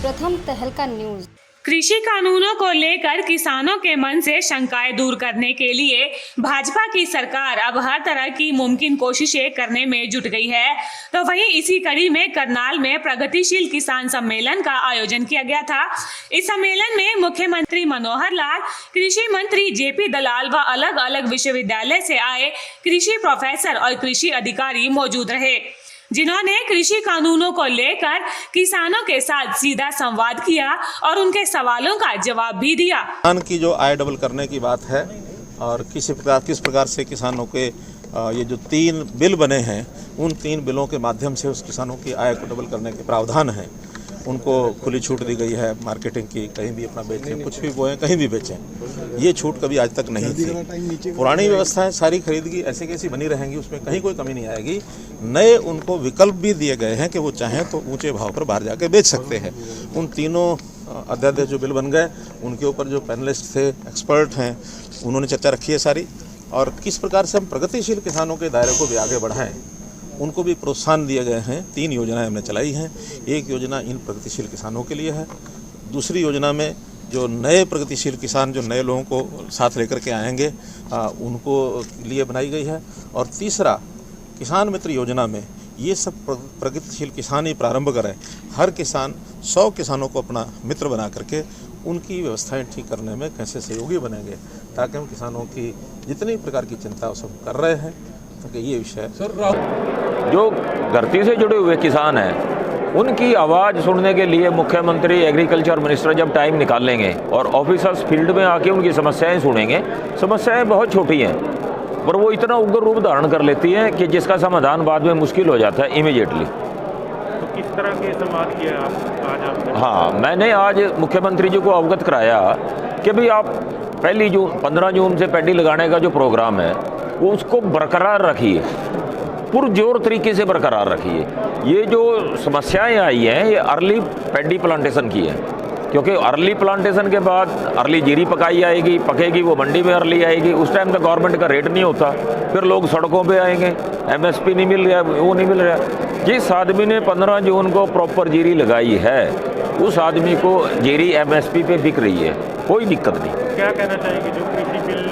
प्रथम तहलका न्यूज। कृषि कानूनों को लेकर किसानों के मन से शंकाएं दूर करने के लिए भाजपा की सरकार अब हर तरह की मुमकिन कोशिशें करने में जुट गई है। तो वहीं इसी कड़ी में करनाल में प्रगतिशील किसान सम्मेलन का आयोजन किया गया था। इस सम्मेलन में मुख्यमंत्री मनोहर लाल, कृषि मंत्री जेपी दलाल व अलग अलग विश्वविद्यालय से आए कृषि प्रोफेसर और कृषि अधिकारी मौजूद रहे, जिन्होंने कृषि कानूनों को लेकर किसानों के साथ सीधा संवाद किया और उनके सवालों का जवाब भी दिया। किसान की जो आय डबल करने की बात है और किस प्रकार से किसानों के ये जो 3 बिल बने हैं, उन 3 बिलों के माध्यम से उस किसानों की आय को डबल करने के प्रावधान है। उनको खुली छूट दी गई है मार्केटिंग की, कहीं भी अपना बेचें, कुछ भी बोएं, कहीं भी बेचें। ये छूट कभी आज तक नहीं थी। पुरानी व्यवस्थाएं सारी खरीदगी ऐसे कैसी बनी रहेंगी, उसमें कहीं कोई कमी नहीं आएगी। नए उनको विकल्प भी दिए गए हैं कि वो चाहें तो ऊंचे भाव पर बाहर जाके बेच सकते हैं। उन तीनों अध्यादेश जो बिल बन गए, उनके ऊपर जो पैनलिस्ट थे, एक्सपर्ट हैं, उन्होंने चर्चा रखी है सारी, और किस प्रकार से हम प्रगतिशील किसानों के दायरे को भी आगे बढ़ाएं, उनको भी प्रोत्साहन दिए गए हैं। 3 योजनाएं हमने चलाई हैं। एक योजना इन प्रगतिशील किसानों के लिए है, दूसरी योजना में जो नए प्रगतिशील किसान जो नए लोगों को साथ लेकर के आएंगे उनको लिए बनाई गई है, और तीसरा किसान मित्र योजना में ये सब प्रगतिशील किसान ही प्रारंभ करें। हर किसान 100 किसानों को अपना मित्र बना करके उनकी व्यवस्थाएं ठीक करने में कैसे सहयोगी बनेंगे, ताकि हम किसानों की जितनी प्रकार की चिंता वो सब कर रहे हैं, ताकि ये विषय जो धरती से जुड़े हुए किसान हैं उनकी आवाज़ सुनने के लिए मुख्यमंत्री, एग्रीकल्चर मिनिस्टर जब टाइम निकालेंगे और ऑफिसर्स फील्ड में आके उनकी समस्याएं सुनेंगे, समस्याएं बहुत छोटी हैं पर वो इतना उग्र रूप धारण कर लेती हैं कि जिसका समाधान बाद में मुश्किल हो जाता है इमीडिएटली। तो किस तरह के संवाद किया आज आपने? हाँ, मैंने आज मुख्यमंत्री जी को अवगत कराया कि भाई आप 15 जून से पैडी लगाने का जो प्रोग्राम है वो उसको बरकरार रखिए, पुरजोर तरीके से बरकरार रखिए। ये जो समस्याएं आई हैं ये अर्ली पैडी प्लांटेशन की है, क्योंकि अर्ली प्लांटेशन के बाद अर्ली जीरी पकेगी, वो मंडी में अर्ली आएगी। उस टाइम तक गवर्नमेंट का रेट नहीं होता, फिर लोग सड़कों पे आएंगे, MSP नहीं मिल रहा, वो नहीं मिल रहा। जिस आदमी ने 15 जून को प्रॉपर जीरी लगाई है उस आदमी को जीरी MSP पे बिक रही है, कोई दिक्कत नहीं। क्या कहना चाहेंगे जो कृषि बिल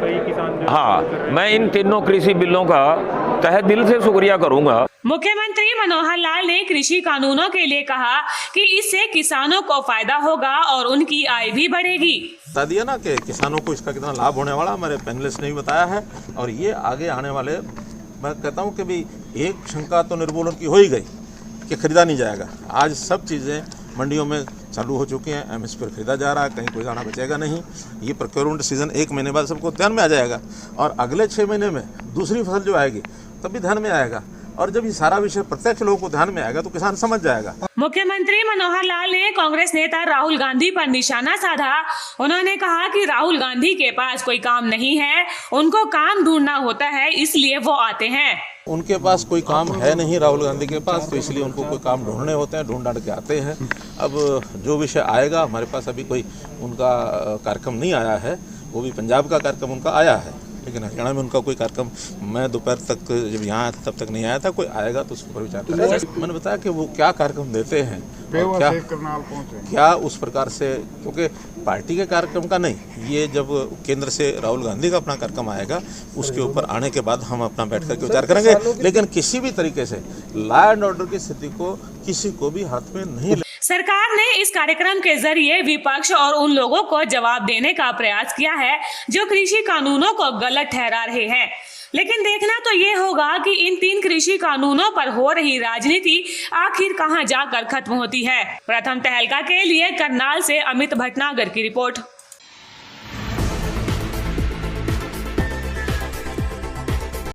कई किसान? हाँ, मैं इन तीनों कृषि बिलों का तहे दिल से शुक्रिया करूंगा। मुख्यमंत्री मनोहर लाल ने कृषि कानूनों के लिए कहा कि इससे किसानों को फायदा होगा और उनकी आय भी बढ़ेगी। बता दिया ना कि किसानों को इसका कितना लाभ होने वाला, हमारे पैनलिस्ट ने भी बताया है, और ये आगे आने वाले, मैं कहता हूँ कि भाई एक शंका तो निर्मूलन की हो ही गई कि खरीदा नहीं जाएगा। आज सब चीज़ें मंडियों में चालू हो चुकी हैं, MSP पर खरीदा जा रहा है, कहीं कोई दाना बचेगा नहीं। ये प्रोक्योरमेंट सीजन 1 महीने बाद सबको ध्यान में आ जाएगा, और अगले 6 महीने में दूसरी फसल जो आएगी तब भी ध्यान में आएगा, और जब ये सारा विषय प्रत्यक्ष लोगों को ध्यान में आएगा तो किसान समझ जाएगा। मुख्यमंत्री मनोहर लाल ने कांग्रेस नेता राहुल गांधी पर निशाना साधा। उन्होंने कहा कि राहुल गांधी के पास कोई काम नहीं है, उनको काम ढूंढना होता है, इसलिए वो आते हैं। उनके पास कोई काम है नहीं राहुल गांधी के पास, तो इसलिए उनको कोई काम ढूंढने होते हैं, ढूंढ के आते हैं। अब जो विषय आएगा, हमारे पास अभी कोई उनका कार्यक्रम नहीं आया है, वो भी पंजाब का कार्यक्रम उनका आया है, लेकिन हरियाणा में उनका कोई कार्यक्रम, मैं दोपहर तक जब यहाँ आया था तब तक नहीं आया था। कोई आएगा तो उसके ऊपर विचार करेंगे। मैंने बताया कि वो क्या कार्यक्रम देते हैं, क्या उस प्रकार से, क्योंकि पार्टी के कार्यक्रम का नहीं, ये जब केंद्र से राहुल गांधी का अपना कार्यक्रम आएगा उसके ऊपर आने के बाद हम अपना बैठ करके विचार करेंगे। लेकिन किसी भी तरीके से लॉ एंड ऑर्डर की स्थिति को किसी को भी हाथ में नहीं। सरकार ने इस कार्यक्रम के जरिए विपक्ष और उन लोगों को जवाब देने का प्रयास किया है जो कृषि कानूनों को गलत ठहरा रहे हैं, लेकिन देखना तो ये होगा कि इन 3 कृषि कानूनों पर हो रही राजनीति आखिर कहां जाकर खत्म होती है। प्रथम तहलका के लिए करनाल से अमित भटनागर की रिपोर्ट।